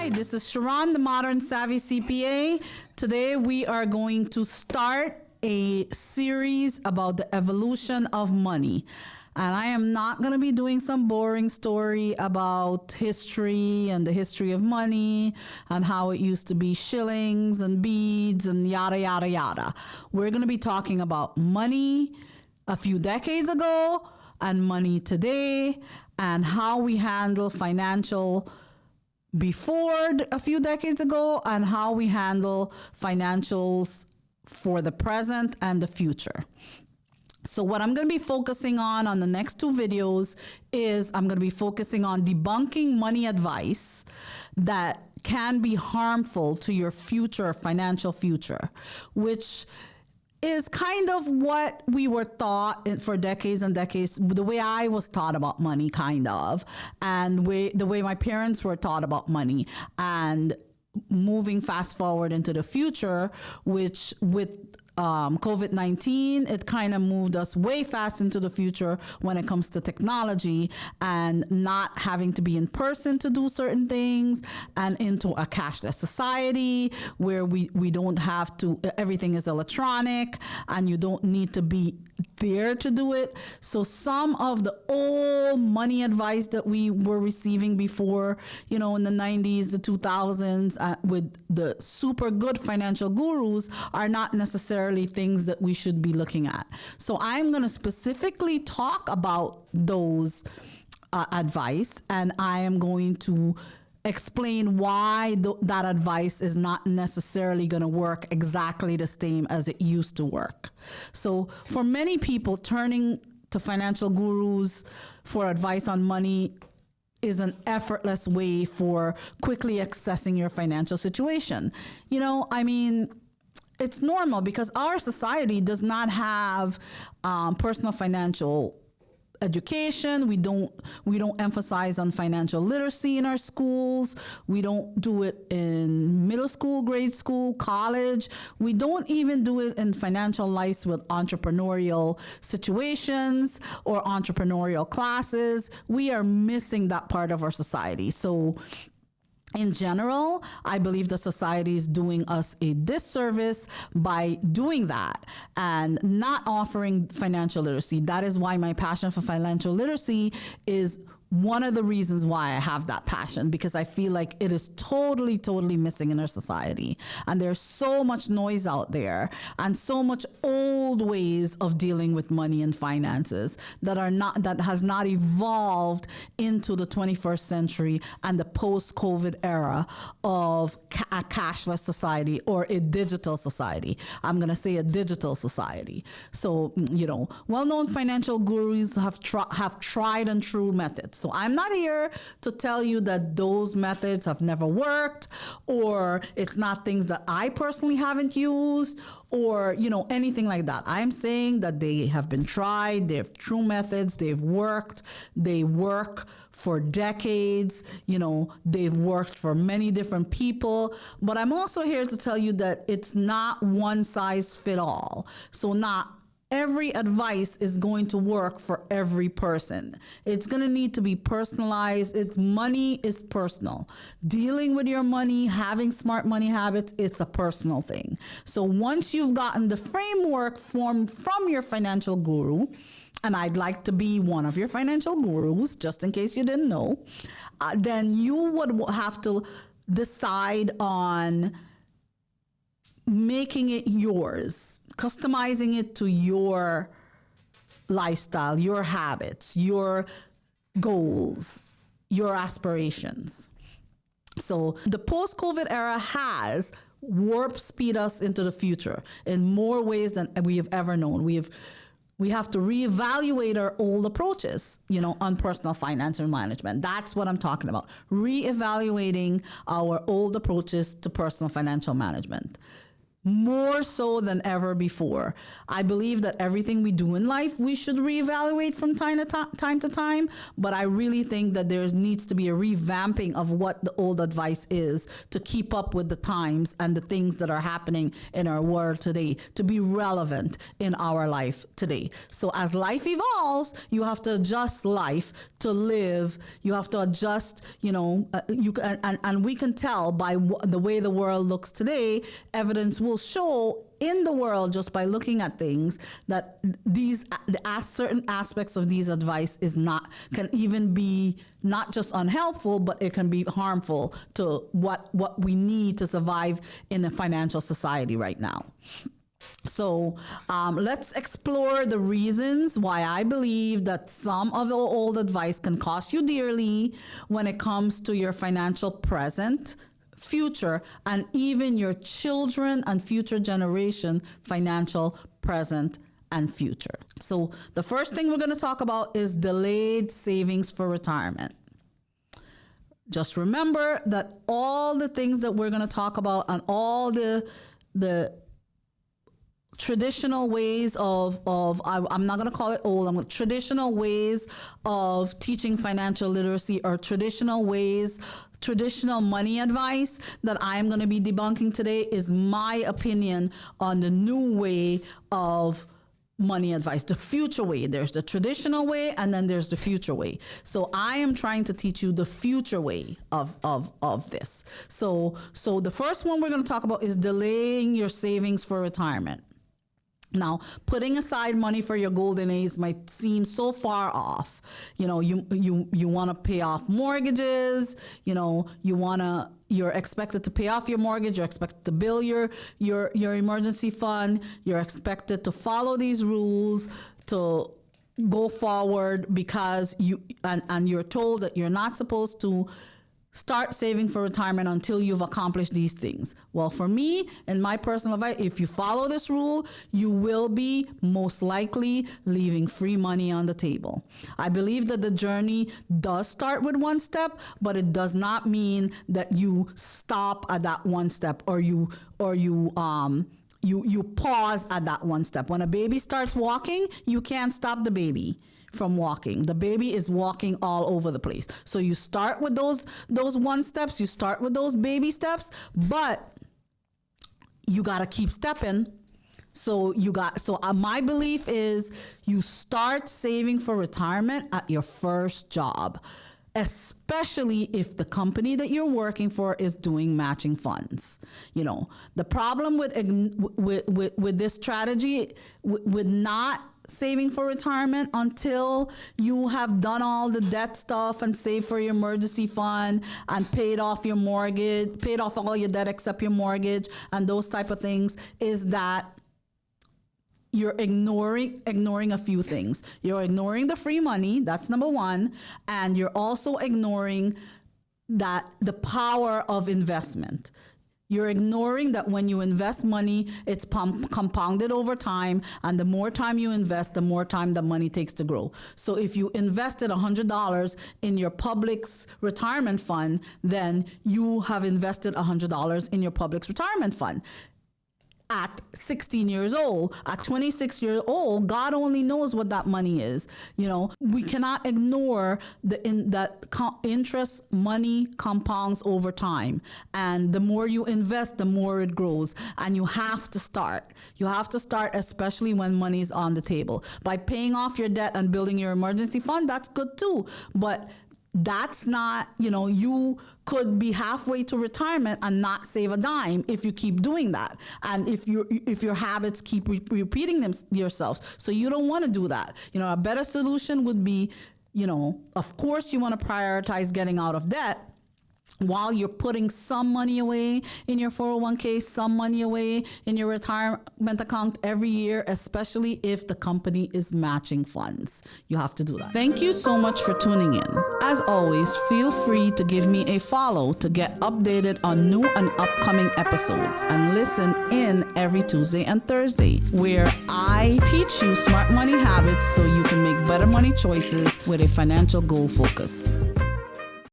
Hi, this is Sharon, the Modern Savvy CPA. Today we are going to start a series about the evolution of money. And I am not going to be doing some boring story about history and the history of money and how it used to be shillings and beads and yada, yada, yada. We're going to be talking about money a few decades ago and money today and how we handle financial before a few decades ago and how we handle financials for the present and the future. So what I'm going to be focusing on the next two videos is I'm going to be focusing on debunking money advice that can be harmful to your future, financial future, which is kind of what we were taught for decades and decades, the way I was taught about money, kind of, and the way my parents were taught about money. And moving fast forward into the future, which with COVID-19, it kind of moved us way fast into the future when it comes to technology and not having to be in person to do certain things, and into a cashless society where we don't have to, everything is electronic and you don't need to be there to do it. So some of the old money advice that we were receiving before, in the 90s, the 2000s, with the super good financial gurus are not necessarily things that we should be looking at. So I'm going to specifically talk about those advice, and I am going to explain why that advice is not necessarily going to work exactly the same as it used to work. So for many people, turning to financial gurus for advice on money is an effortless way for quickly accessing your financial situation. It's normal because our society does not have personal financial education. We don't emphasize on financial literacy in our schools. We don't do it in middle school, grade school, college. We don't even do it in financial lives with entrepreneurial situations or entrepreneurial classes. We are missing that part of our society. So in general, I believe the society is doing us a disservice by doing that and not offering financial literacy. That is why my passion for financial literacy is one of the reasons why I have that passion, because I feel like it is totally, totally missing in our society. And there's so much noise out there and so much old ways of dealing with money and finances that has not evolved into the 21st century and the post-COVID era of a cashless society or a digital society. I'm going to say a digital society. So, well-known financial gurus have tried and true methods. So I'm not here to tell you that those methods have never worked, or it's not things that I personally haven't used, or, anything like that. I'm saying that they have been tried, they have true methods, they've worked, they work for decades, they've worked for many different people. But I'm also here to tell you that it's not one size fit all. So not every advice is going to work for every person. It's going to need to be personalized. Money is personal. Dealing with your money, having smart money habits, it's a personal thing. So once you've gotten the framework formed from your financial guru, and I'd like to be one of your financial gurus, just in case you didn't know, then you would have to decide on making it yours, customizing it to your lifestyle, your habits, your goals, your aspirations. So the post-COVID era has warp speed us into the future in more ways than we have ever known. We have to reevaluate our old approaches, on personal financial management. That's what I'm talking about. Reevaluating our old approaches to personal financial management. more so than ever before. I believe that everything we do in life, we should reevaluate from time to time, but I really think that there needs to be a revamping of what the old advice is to keep up with the times and the things that are happening in our world today, to be relevant in our life today. So as life evolves, you have to adjust life to live. You have to adjust, and we can tell by the way the world looks today. Evidence will show in the world just by looking at things that certain aspects of these advice can even be not just unhelpful, but it can be harmful to what we need to survive in a financial society right now. So let's explore the reasons why I believe that some of the old advice can cost you dearly when it comes to your financial present, future, and even your children and future generation financial present and future. So the first thing we're going to talk about is delayed savings for retirement. Just remember that all the things that we're going to talk about and all the traditional ways I'm not going to call it old, traditional ways of teaching financial literacy, or traditional money advice that I am going to be debunking today is my opinion on the new way of money advice, the future way. There's the traditional way, and then there's the future way. So I am trying to teach you the future way of this. So the first one we're going to talk about is delaying your savings for retirement. Now, putting aside money for your golden age might seem so far off. You want to pay off mortgages. You're expected to pay off your mortgage. You're expected to bill your emergency fund. You're expected to follow these rules to go forward because you're told that you're not supposed to start saving for retirement until you've accomplished these things. Well, for me, in my personal advice, if you follow this rule, you will be most likely leaving free money on the table. I believe that the journey does start with one step, but it does not mean that you stop at that one step, or you pause at that one step. When a baby starts walking, you can't stop the baby from walking. The baby is walking all over the place. So you start with those one steps, you start with those baby steps, but you got to keep stepping. So my belief is you start saving for retirement at your first job, especially if the company that you're working for is doing matching funds. The problem with this strategy, with not saving for retirement until you have done all the debt stuff and saved for your emergency fund and paid off your mortgage, paid off all your debt except your mortgage and those type of things, is that you're ignoring a few things. You're ignoring the free money, that's number one, and you're also ignoring that the power of investment. You're ignoring that when you invest money, it's compounded over time, and the more time you invest, the more time the money takes to grow. So if you invested $100 in your public's retirement fund, then you have invested $100 in your public's retirement fund. At 16 years old, at 26 years old, God only knows what that money is. We cannot ignore that interest money compounds over time. And the more you invest, the more it grows. And you have to start. Especially when money is on the table. By paying off your debt and building your emergency fund, that's good too. But that's not, you could be halfway to retirement and not save a dime if you keep doing that. And if your habits keep repeating yourselves. So you don't want to do that. A better solution would be, of course you want to prioritize getting out of debt while you're putting some money away in your 401k, some money away in your retirement account every year, especially if the company is matching funds. You have to do that. Thank you so much for tuning in. As always, feel free to give me a follow to get updated on new and upcoming episodes, and listen in every Tuesday and Thursday, where I teach you smart money habits so you can make better money choices with a financial goal focus.